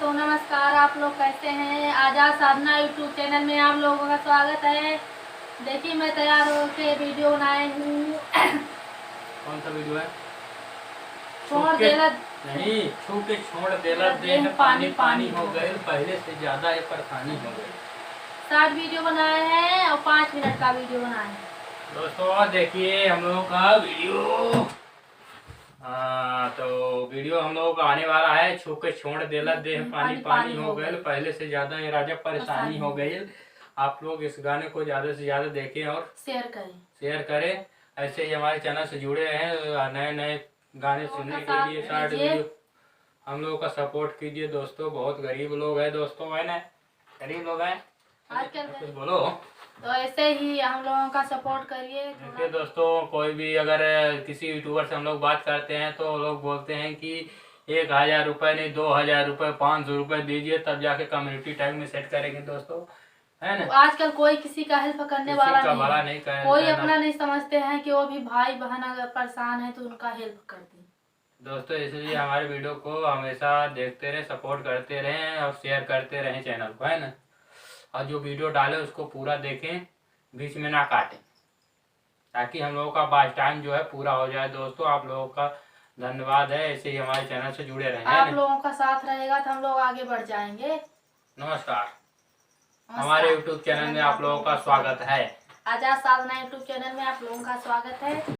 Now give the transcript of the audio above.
दोस्तों नमस्कार। आप लोग कैसे हैं? आजाद साधना यूट्यूब चैनल में आप लोगों का स्वागत है। देखिए मैं तैयार होकर वीडियो बनाए हूँ। कौन सा वीडियो है? छोड़ देला नहीं, छू के छोड़ देला देह पानी पानी हो गए, पहले से ज्यादा ये परेशानी हो गई। 60 वीडियो बनाए हैं और 5 मिनट का वीडियो बनाए हैं। दोस्तों देखिए हम लोगों का वीडियो। तो वीडियो हम लोगों का आने वाला है, छू के छोड़ देला देह पानी पानी हो गए, पहले से ज्यादा ये राजा परेशानी हो गई। आप लोग इस गाने को ज्यादा से ज्यादा देखें और शेयर करें। ऐसे ही हमारे चैनल से जुड़े रहें, नए नए गाने सुनने के लिए शॉर्ट वीडियो हम लोगों का सपोर्ट कीजिए। दोस्तों बहुत गरीब लोग हैं, दोस्तों है ना, गरीब लोग हैं आजकल। कुछ बोलो। तो ऐसे ही हम लोगों का सपोर्ट करिए। देखिए दोस्तों, कोई भी अगर किसी यूट्यूबर से हम लोग बात करते हैं तो लोग बोलते हैं कि 1000 रुपये नहीं 2000 रुपये 500 रुपये दीजिए तब जाके कम्युनिटी टैग में सेट करेंगे। दोस्तों है ना, तो आजकल कोई किसी का हेल्प करने वाला नहीं है। कोई अपना नहीं समझते हैं कि वो भी भाई बहन अगर परेशान है तो उनका हेल्प कर दें। दोस्तों इसलिए हमारे वीडियो को हमेशा देखते रहे, सपोर्ट करते रहें और शेयर करते रहें चैनल को, है ना। और जो वीडियो डाले उसको पूरा देखें, बीच में ना काटें, ताकि हम लोगों का बाच टाइम जो है पूरा हो जाए। दोस्तों आप लोगों का धन्यवाद है, ऐसे ही हमारे चैनल से जुड़े रहें। आप लोगों का साथ रहेगा तो हम लोग आगे बढ़ जाएंगे। नमस्कार। हमारे यूट्यूब चैनल में आप लोगों का स्वागत है। आजाद साधना यूट्यूब चैनल में आप लोगों का स्वागत है।